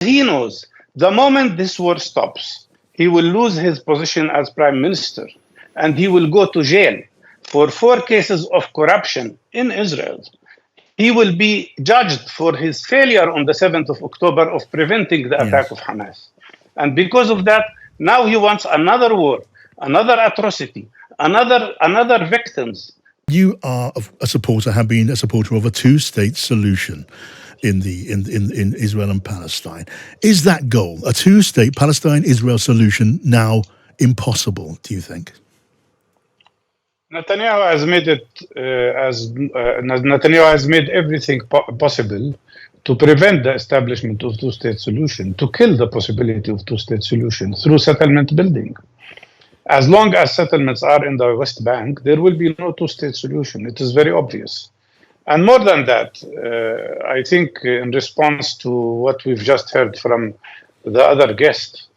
he knows the moment this war stops, he will lose his position as prime minister and he will go to jail for 4 cases of corruption in Israel. He will be judged for his failure on the 7th of October of preventing the attack of Hamas. And because of that, now he wants another war, another atrocity, another victims. You are a supporter, have been a supporter of a two-state solution in Israel and Palestine. Is that goal, a two-state Palestine-Israel solution, now impossible, do you think? Netanyahu has made it Netanyahu has made everything possible to prevent the establishment of two-state solution, to kill the possibility of two-state solution through settlement building. As long as settlements are in the West Bank, there will be no two-state solution. It is very obvious. And more than that, I think in response to what we've just heard from the other guest,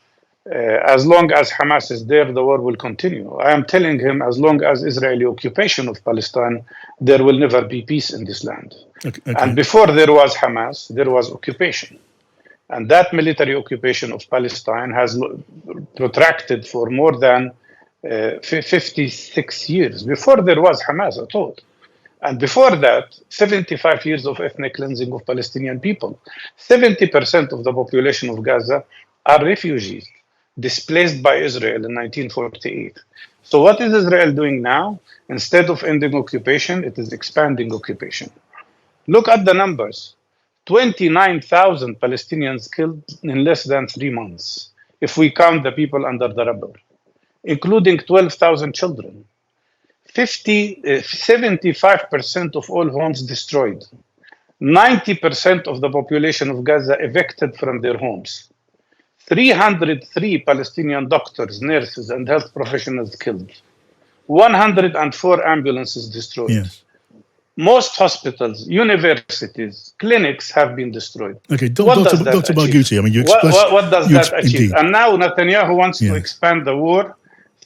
as long as Hamas is there, the war will continue. I am telling him, as long as Israeli occupation of Palestine, there will never be peace in this land. Okay. And before there was Hamas, there was occupation. And that military occupation of Palestine has protracted for more than 56 years. Before there was Hamas at all. And before that, 75 years of ethnic cleansing of Palestinian people. 70% of the population of Gaza are refugees, displaced by Israel in 1948. So what is Israel doing now? Instead of ending occupation, it is expanding occupation. Look at the numbers. 29,000 Palestinians killed in less than 3 months, if we count the people under the rubble, including 12,000 children. 75% of all homes destroyed. 90% of the population of Gaza evicted from their homes. 303 Palestinian doctors, nurses, and health professionals killed. 104 ambulances destroyed. Yes. Most hospitals, universities, clinics have been destroyed. Okay, Dr. Barghouti, I mean, you express... What does that achieve? Indeed. And now Netanyahu wants to expand the war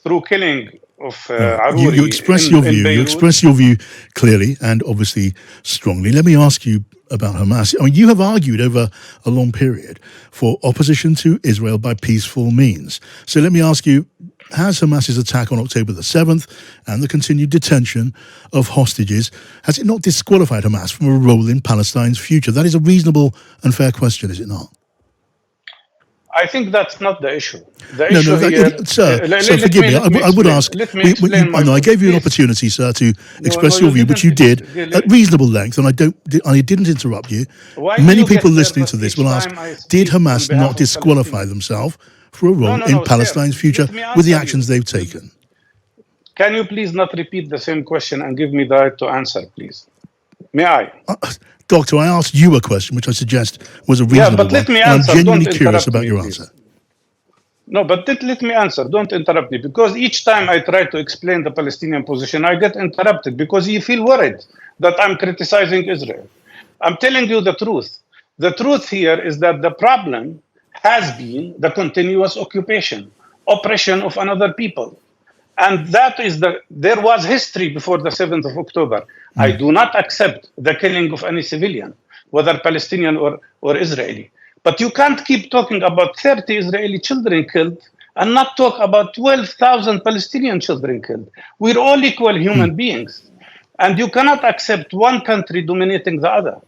through killing of Aruri. You express your view. You express your view clearly and obviously strongly. Let me ask you about Hamas. I mean, you have argued over a long period for opposition to Israel by peaceful means. So let me ask you, has Hamas's attack on October the 7th and the continued detention of hostages, has it not disqualified Hamas from a role in Palestine's future? That is a reasonable and fair question, is it not? I think that's not the issue. The issue here, sir, forgive me. I would ask. I gave you an opportunity, sir, to express your view, which you did at reasonable length, and I didn't interrupt you. Many people listening to this will ask: did Hamas not disqualify themselves for a role in Palestine's future with the actions they've taken? Can you please not repeat the same question and give me the right to answer, please? May I? Doctor, I asked you a question, which I suggest was a reasonable one. Let me answer. I'm genuinely curious about your answer. No, but let me answer. Don't interrupt me. Because each time I try to explain the Palestinian position, I get interrupted because you feel worried that I'm criticizing Israel. I'm telling you the truth. The truth here is that the problem has been the continuous occupation, oppression of another people. And that is there was history before the 7th of October. I do not accept the killing of any civilian, whether Palestinian or Israeli. But you can't keep talking about 30 Israeli children killed and not talk about 12,000 Palestinian children killed. We're all equal human beings. And you cannot accept one country dominating the other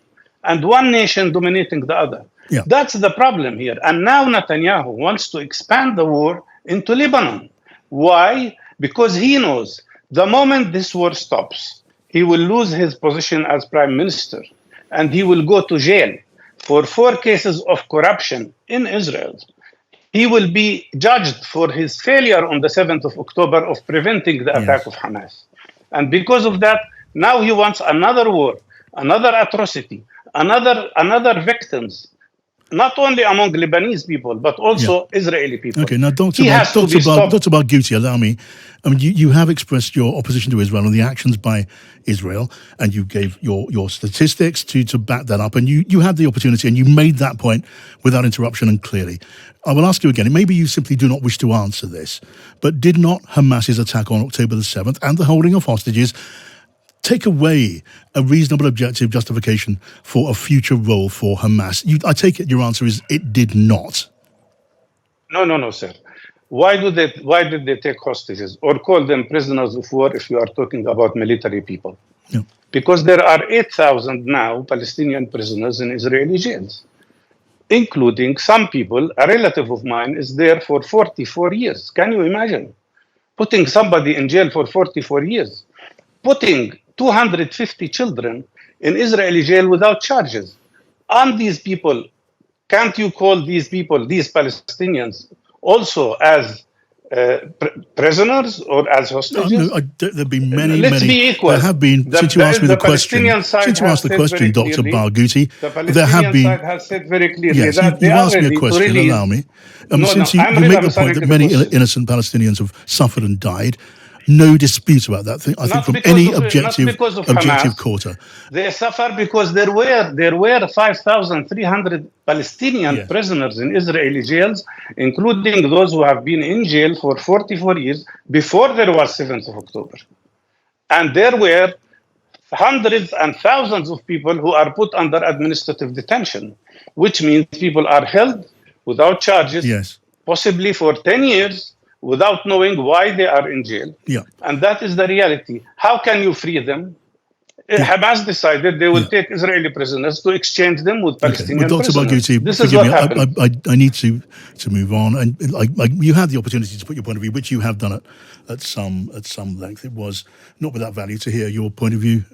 and one nation dominating the other. Yeah. That's the problem here. And now Netanyahu wants to expand the war into Lebanon. Why? Because he knows the moment this war stops, he will lose his position as prime minister and he will go to jail for 4 cases of corruption in Israel. He will be judged for his failure on the 7th of October of preventing the attack of Hamas. And because of that, now he wants another war, another atrocity, another victims. Not only among Lebanese people, but also Israeli people. Okay, now Dr. Barghouti, allow me. I mean, you have expressed your opposition to Israel and the actions by Israel, and you gave your statistics to back that up, and you had the opportunity, and you made that point without interruption and clearly. I will ask you again, and maybe you simply do not wish to answer this, but did not Hamas's attack on October the 7th and the holding of hostages take away a reasonable objective justification for a future role for Hamas? I take it your answer is it did not. No, sir. Why did they take hostages or call them prisoners of war if you are talking about military people? Yeah. Because there are 8,000 now Palestinian prisoners in Israeli jails, including some people. A relative of mine is there for 44 years. Can you imagine putting somebody in jail for 44 years? Putting 250 children in Israeli jail without charges. And these people, can't you call these people, these Palestinians, also as prisoners or as hostages? No, there've been many. Let's be equal. There have been. Since you asked me the question, Dr. Barghouti, there have been. Side has said very clearly Yes, that you've asked me a question. Allow me. Since you make the point that many innocent Palestinians have suffered and died. No dispute about that thing. I think from any objective quarter. They suffer because there were 5,300 Palestinian prisoners in Israeli jails, including those who have been in jail for 44 years before there was 7th of October. And there were hundreds and thousands of people who are put under administrative detention, which means people are held without charges, possibly for 10 years, without knowing why they are in jail. And that is the reality. How can you free them? Hamas decided they will take Israeli prisoners to exchange them with Palestinian prisoners. Dr. Barghouti, this is what happened. I need to move on. And you had the opportunity to put your point of view, which you have done at some length. It was not without value to hear your point of view.